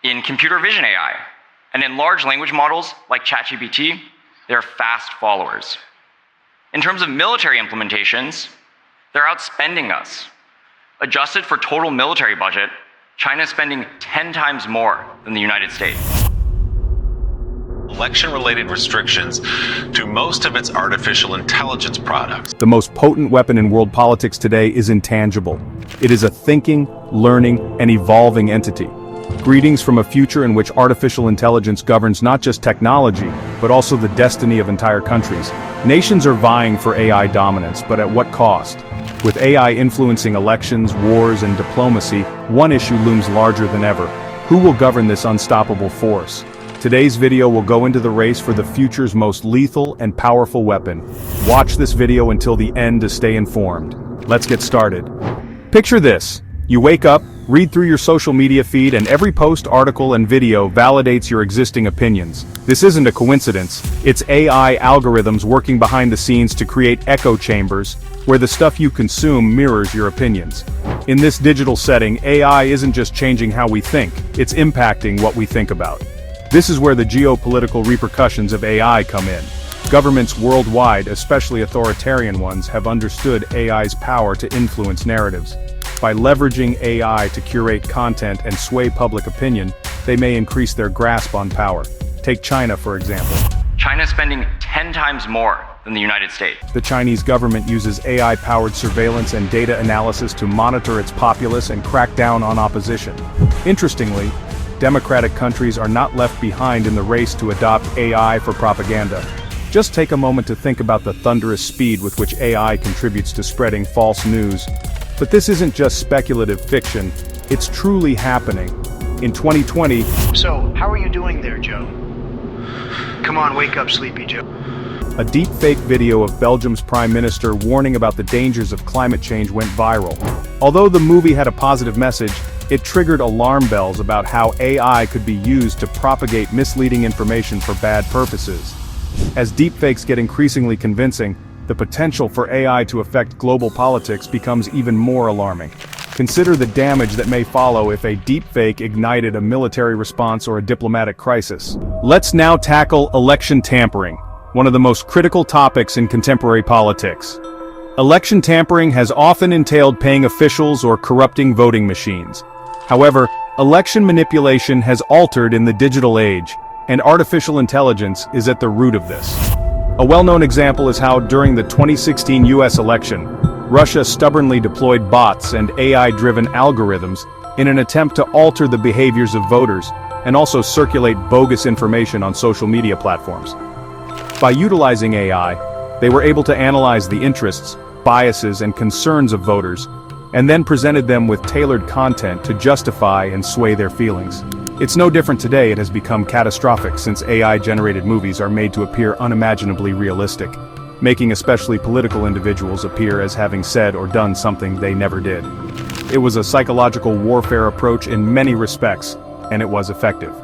in computer vision AI, and in large language models like ChatGPT, they're fast followers. In terms of military implementations, they're outspending us. Adjusted for total military budget, China is spending 10 times more than the United States. Election-related restrictions to most of its artificial intelligence products. The most potent weapon in world politics today is intangible. It is a thinking, learning, and evolving entity. Greetings from a future in which artificial intelligence governs not just technology, but also the destiny of entire countries. Nations are vying for AI dominance, but at what cost? With AI influencing elections, wars, and diplomacy, one issue looms larger than ever. Who will govern this unstoppable force? Today's video will go into the race for the future's most lethal and powerful weapon. Watch this video until the end to stay informed. Let's get started. Picture this. You wake up, read through your social media feed, and every post, article, and video validates your existing opinions. This isn't a coincidence. It's AI algorithms working behind the scenes to create echo chambers, where the stuff you consume mirrors your opinions. In this digital setting, AI isn't just changing how we think, it's impacting what we think about. This is where the geopolitical repercussions of AI come in. Governments worldwide, especially authoritarian ones, have understood AI's power to influence narratives. By leveraging AI to curate content and sway public opinion, they may increase their grasp on power. Take China, for example. China is spending 10 times more than the United States. The Chinese government uses AI-powered surveillance and data analysis to monitor its populace and crack down on opposition. Interestingly, democratic countries are not left behind in the race to adopt AI for propaganda. Just take a moment to think about the thunderous speed with which AI contributes to spreading false news. But this isn't just speculative fiction, it's truly happening. In 2020... So, how are you doing there, Joe? Come on, wake up, Sleepy Joe. A deepfake video of Belgium's Prime Minister warning about the dangers of climate change went viral. Although the movie had a positive message, it triggered alarm bells about how AI could be used to propagate misleading information for bad purposes. As deepfakes get increasingly convincing, the potential for AI to affect global politics becomes even more alarming. Consider the damage that may follow if a deepfake ignited a military response or a diplomatic crisis. Let's now tackle election tampering, one of the most critical topics in contemporary politics. Election tampering has often entailed paying officials or corrupting voting machines. However, election manipulation has altered in the digital age, and artificial intelligence is at the root of this. A well-known example is how, during the 2016 US election, Russia stubbornly deployed bots and AI-driven algorithms in an attempt to alter the behaviors of voters and also circulate bogus information on social media platforms. By utilizing AI, they were able to analyze the interests, biases, and concerns of voters, and then presented them with tailored content to justify and sway their feelings. It's no different today. It has become catastrophic since AI-generated movies are made to appear unimaginably realistic, making especially political individuals appear as having said or done something they never did. It was a psychological warfare approach in many respects, and it was effective.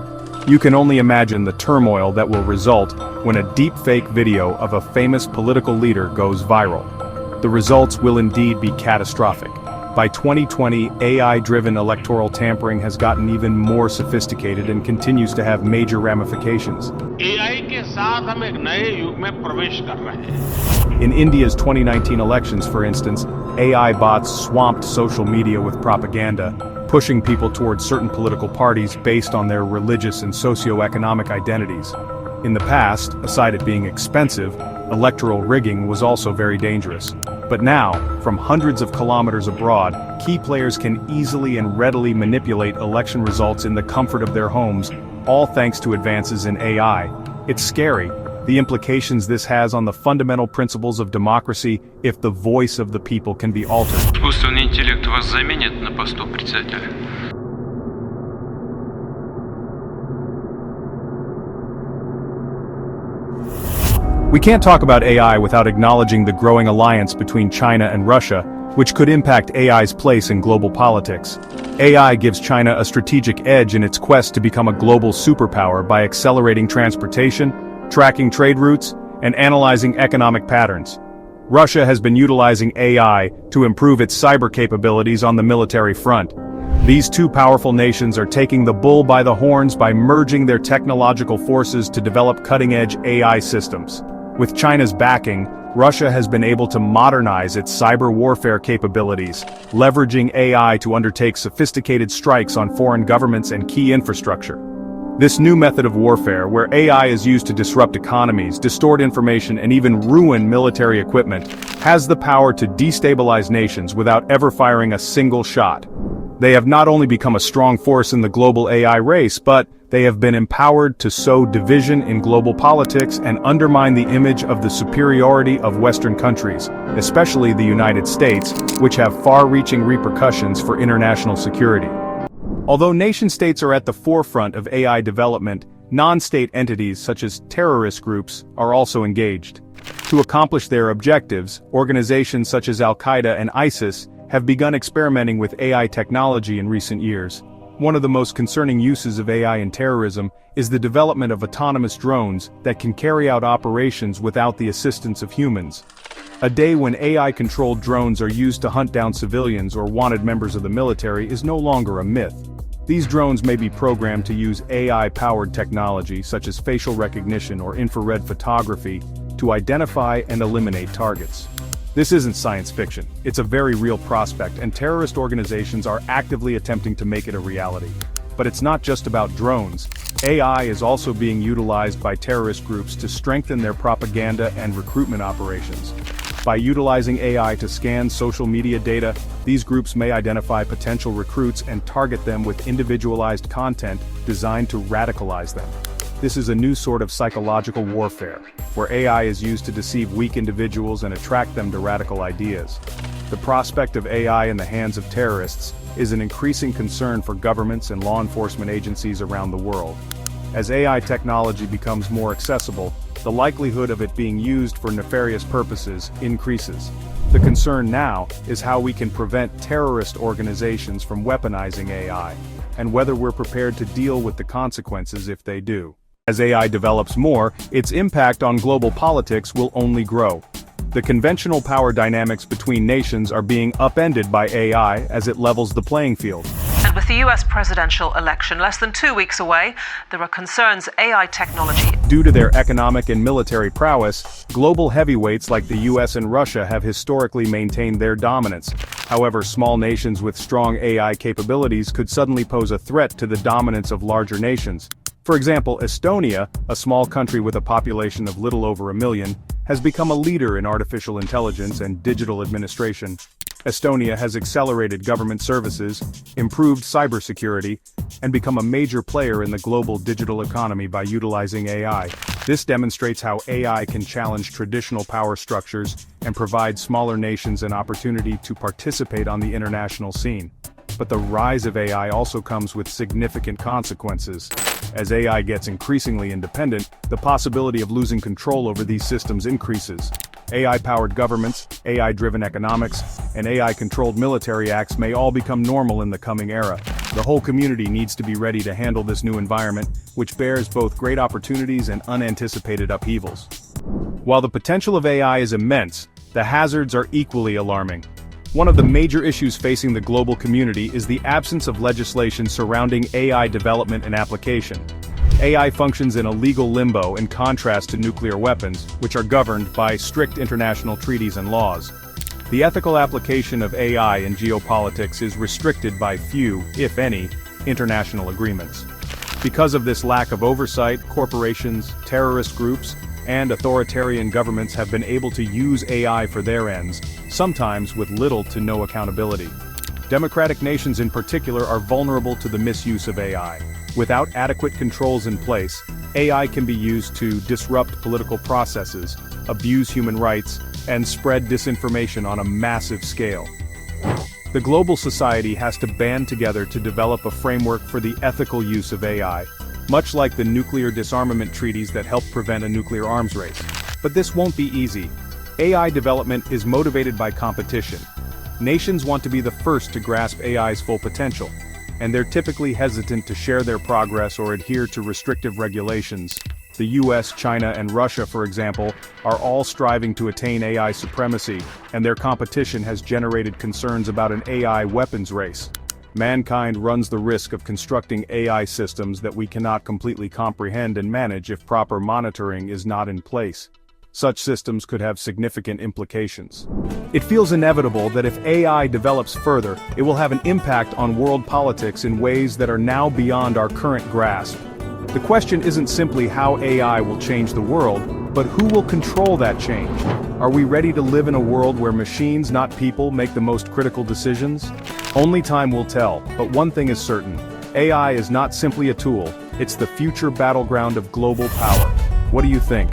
You can only imagine the turmoil that will result when a deepfake video of a famous political leader goes viral. The results will indeed be catastrophic. By 2020, AI-driven electoral tampering has gotten even more sophisticated and continues to have major ramifications. In India's 2019 elections, for instance, AI bots swamped social media with propaganda, pushing people towards certain political parties based on their religious and socio-economic identities. In the past, aside it being expensive, electoral rigging was also very dangerous. But now, from hundreds of kilometers abroad, key players can easily and readily manipulate election results in the comfort of their homes, all thanks to advances in AI. It's scary, the implications this has on the fundamental principles of democracy if the voice of the people can be altered. Искусственный интеллект вас заменит на посту председателя. We can't talk about AI without acknowledging the growing alliance between China and Russia, which could impact AI's place in global politics. AI gives China a strategic edge in its quest to become a global superpower by accelerating transportation, tracking trade routes, and analyzing economic patterns. Russia has been utilizing AI to improve its cyber capabilities on the military front. These two powerful nations are taking the bull by the horns by merging their technological forces to develop cutting-edge AI systems. With China's backing, Russia has been able to modernize its cyber warfare capabilities, leveraging AI to undertake sophisticated strikes on foreign governments and key infrastructure. This new method of warfare, where AI is used to disrupt economies, distort information, and even ruin military equipment, has the power to destabilize nations without ever firing a single shot. They have not only become a strong force in the global AI race, but they have been empowered to sow division in global politics and undermine the image of the superiority of Western countries, especially the United States, which have far-reaching repercussions for international security. Although nation-states are at the forefront of AI development, non-state entities such as terrorist groups are also engaged. To accomplish their objectives, organizations such as Al-Qaeda and ISIS have begun experimenting with AI technology in recent years. One of the most concerning uses of AI in terrorism is the development of autonomous drones that can carry out operations without the assistance of humans. A day when AI-controlled drones are used to hunt down civilians or wanted members of the military is no longer a myth. These drones may be programmed to use AI-powered technology such as facial recognition or infrared photography to identify and eliminate targets. This isn't science fiction, it's a very real prospect, and terrorist organizations are actively attempting to make it a reality. But it's not just about drones. AI is also being utilized by terrorist groups to strengthen their propaganda and recruitment operations. By utilizing AI to scan social media data, these groups may identify potential recruits and target them with individualized content designed to radicalize them. This is a new sort of psychological warfare, where AI is used to deceive weak individuals and attract them to radical ideas. The prospect of AI in the hands of terrorists is an increasing concern for governments and law enforcement agencies around the world. As AI technology becomes more accessible, the likelihood of it being used for nefarious purposes increases. The concern now is how we can prevent terrorist organizations from weaponizing AI, and whether we're prepared to deal with the consequences if they do. As AI develops more, its impact on global politics will only grow. The conventional power dynamics between nations are being upended by AI as it levels the playing field. And with the US presidential election less than 2 weeks away, there are concerns AI technology. Due to their economic and military prowess, global heavyweights like the US and Russia have historically maintained their dominance. However, small nations with strong AI capabilities could suddenly pose a threat to the dominance of larger nations. For example, Estonia, a small country with a population of little over 1 million, has become a leader in artificial intelligence and digital administration. Estonia has accelerated government services, improved cybersecurity, and become a major player in the global digital economy by utilizing AI. This demonstrates how AI can challenge traditional power structures and provide smaller nations an opportunity to participate on the international scene. But the rise of AI also comes with significant consequences. As AI gets increasingly independent, the possibility of losing control over these systems increases. AI-powered governments, AI-driven economics, and AI-controlled military acts may all become normal in the coming era. The whole community needs to be ready to handle this new environment, which bears both great opportunities and unanticipated upheavals. While the potential of AI is immense, the hazards are equally alarming. One of the major issues facing the global community is the absence of legislation surrounding AI development and application. AI functions in a legal limbo in contrast to nuclear weapons, which are governed by strict international treaties and laws. The ethical application of AI in geopolitics is restricted by few, if any, international agreements. Because of this lack of oversight, corporations, terrorist groups, and authoritarian governments have been able to use AI for their ends, sometimes with little to no accountability. Democratic nations in particular are vulnerable to the misuse of AI. Without adequate controls in place, AI can be used to disrupt political processes, abuse human rights, and spread disinformation on a massive scale. The global society has to band together to develop a framework for the ethical use of AI, much like the nuclear disarmament treaties that help prevent a nuclear arms race. But this won't be easy. AI development is motivated by competition. Nations want to be the first to grasp AI's full potential, and they're typically hesitant to share their progress or adhere to restrictive regulations. The US, China, and Russia, for example, are all striving to attain AI supremacy, and their competition has generated concerns about an AI weapons race. mankind runs the risk of constructing AI systems that we cannot completely comprehend and manage if proper monitoring is not in place. Such systems could have significant implications. It feels inevitable that if AI develops further, it will have an impact on world politics in ways that are now beyond our current grasp. The question isn't simply how AI will change the world, but who will control that change? Are we ready to live in a world where machines, not people, make the most critical decisions? Only time will tell, but one thing is certain. AI is not simply a tool, it's the future battleground of global power. What do you think?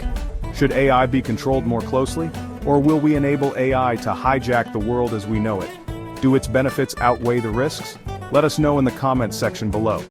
Should AI be controlled more closely? Or will we enable AI to hijack the world as we know it? Do its benefits outweigh the risks? Let us know in the comments section below.